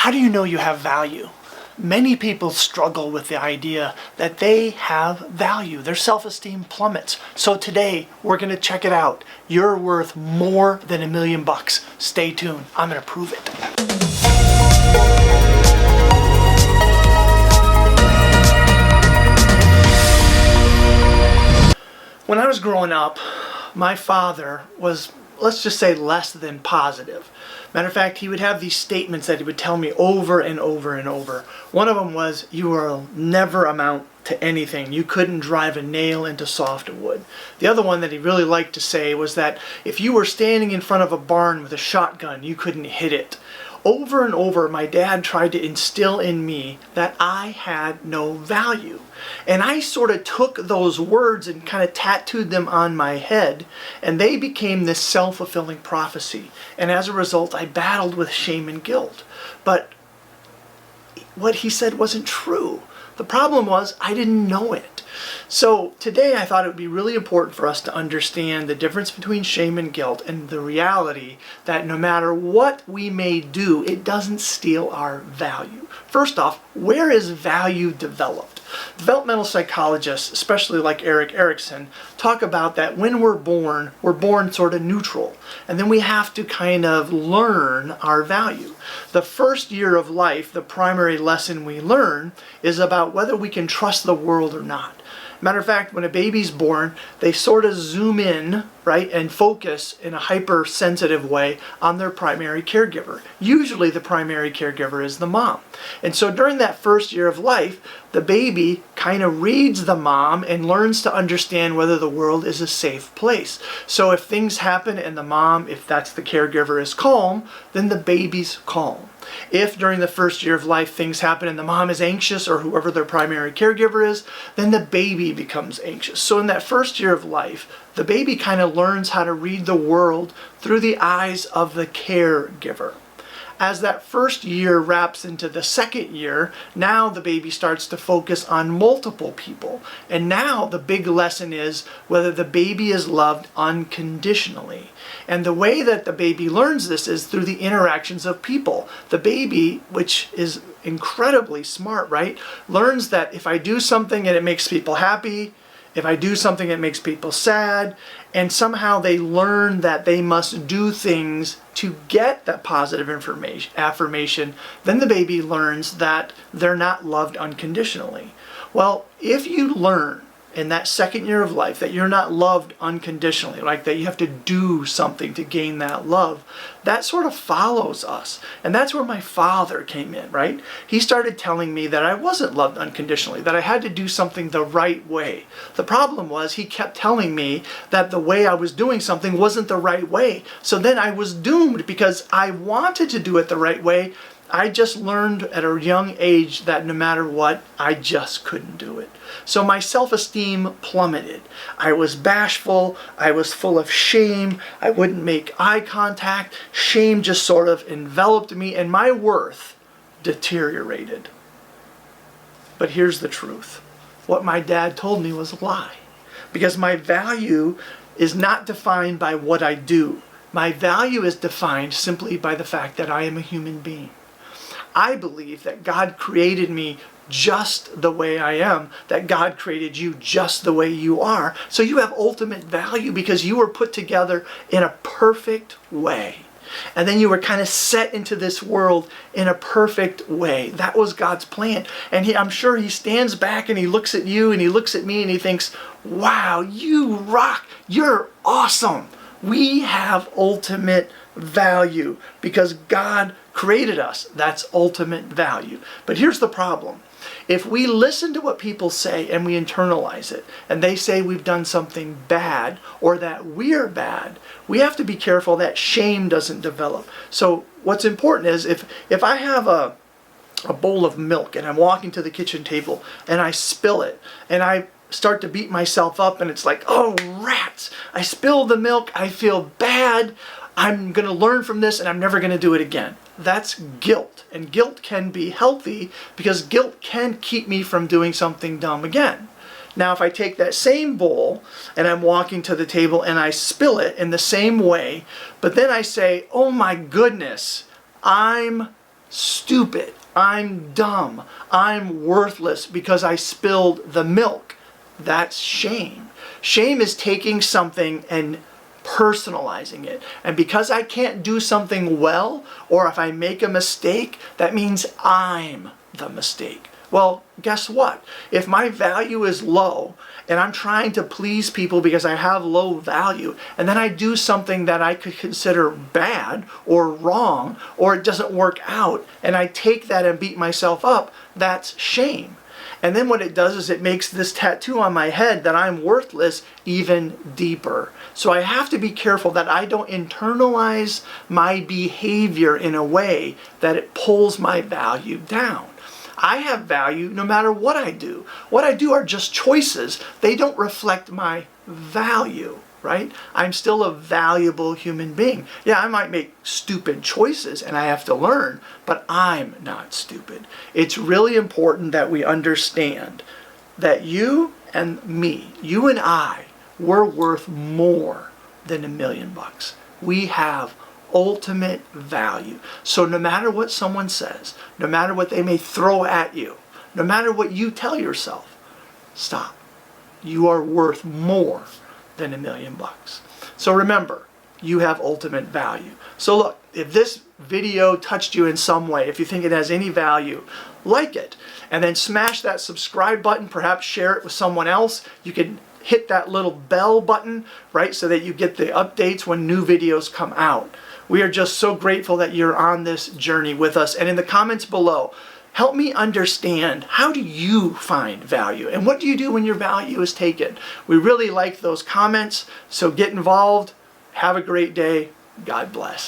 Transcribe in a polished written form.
How do you know you have value? Many people struggle with the idea that they have value. Their self-esteem plummets. So today, we're going to check it out. You're worth more than $1 million. Stay tuned. I'm going to prove it. When I was growing up, my father was, let's just say, less than positive. Matter of fact, he would have these statements that he would tell me over and over and over. One of them was, you will never amount to anything. You couldn't drive a nail into soft wood. The other one that he really liked to say was that if you were standing in front of a barn with a shotgun, you couldn't hit it. Over and over, my dad tried to instill in me that I had no value. And I sort of took those words and kind of tattooed them on my head, and they became this self-fulfilling prophecy. And as a result, I battled with shame and guilt. But what he said wasn't true. The problem was I didn't know it. So today I thought it would be really important for us to understand the difference between shame and guilt, and the reality that no matter what we may do, it doesn't steal our value. First off, where is value developed? Developmental psychologists, especially like Erik Erikson, talk about that when we're born sort of neutral. And then we have to kind of learn our value. The first year of life, the primary lesson we learn is about whether we can trust the world or not. Matter of fact, when a baby's born, they sort of zoom in, right, and focus in a hypersensitive way on their primary caregiver. Usually the primary caregiver is the mom. And so during that first year of life, the baby kind of reads the mom and learns to understand whether the world is a safe place. So if things happen and the mom, if that's the caregiver, is calm, then the baby's calm. If during the first year of life things happen and the mom is anxious, or whoever their primary caregiver is, then the baby becomes anxious. So in that first year of life, the baby kind of learns how to read the world through the eyes of the caregiver. As that first year wraps into the second year, now the baby starts to focus on multiple people. And now the big lesson is whether the baby is loved unconditionally. And the way that the baby learns this is through the interactions of people. The baby, which is incredibly smart, right, learns that if I do something and it makes people happy, if I do something that makes people sad, and somehow they learn that they must do things to get that positive affirmation, then the baby learns that they're not loved unconditionally. Well, if you learn in that second year of life that you're not loved unconditionally, like that you have to do something to gain that love, that sort of follows us. And that's where my father came in, right? He started telling me that I wasn't loved unconditionally, that I had to do something the right way. The problem was he kept telling me that the way I was doing something wasn't the right way. So then I was doomed because I wanted to do it the right way. I just learned at a young age that no matter what, I just couldn't do it. So my self-esteem plummeted. I was bashful. I was full of shame. I wouldn't make eye contact. Shame just sort of enveloped me, and my worth deteriorated. But here's the truth. What my dad told me was a lie. Because my value is not defined by what I do. My value is defined simply by the fact that I am a human being. I believe that God created me just the way I am, that God created you just the way you are. So you have ultimate value because you were put together in a perfect way. And then you were kind of set into this world in a perfect way. That was God's plan. And I'm sure he stands back and he looks at you and he looks at me and he thinks, wow, you rock. You're awesome. We have ultimate value because God created us. That's ultimate value. But here's the problem. If we listen to what people say and we internalize it, and they say we've done something bad or that we're bad, we have to be careful that shame doesn't develop. So what's important is if I have a bowl of milk and I'm walking to the kitchen table and I spill it and I start to beat myself up and it's like, oh rats, I spilled the milk, I feel bad, I'm going to learn from this and I'm never going to do it again. That's guilt. And guilt can be healthy because guilt can keep me from doing something dumb again. Now, if I take that same bowl and I'm walking to the table and I spill it in the same way, but then I say, oh my goodness, I'm stupid, I'm dumb, I'm worthless because I spilled the milk. That's shame. Shame is taking something and personalizing it. And because I can't do something well, or if I make a mistake, that means I'm the mistake. Well, guess what? If my value is low and I'm trying to please people because I have low value, and then I do something that I could consider bad or wrong, or it doesn't work out, and I take that and beat myself up, that's shame. And then what it does is it makes this tattoo on my head that I'm worthless even deeper. So I have to be careful that I don't internalize my behavior in a way that it pulls my value down. I have value no matter what I do. What I do are just choices. They don't reflect my value, right? I'm still a valuable human being. Yeah, I might make stupid choices and I have to learn, but I'm not stupid. It's really important that we understand that you and me, you and I, we're worth more than $1 million. We have ultimate value. So no matter what someone says, no matter what they may throw at you, no matter what you tell yourself, stop. You are worth more than $1 million. So remember, you have ultimate value. So look, if this video touched you in some way, if you think it has any value, like it, and then smash that subscribe button, perhaps share it with someone else. You can hit that little bell button, right, so that you get the updates when new videos come out. We are just so grateful that you're on this journey with us. And in the comments below, help me understand, how do you find value? And what do you do when your value is taken? We really like those comments, so get involved. Have a great day. God bless.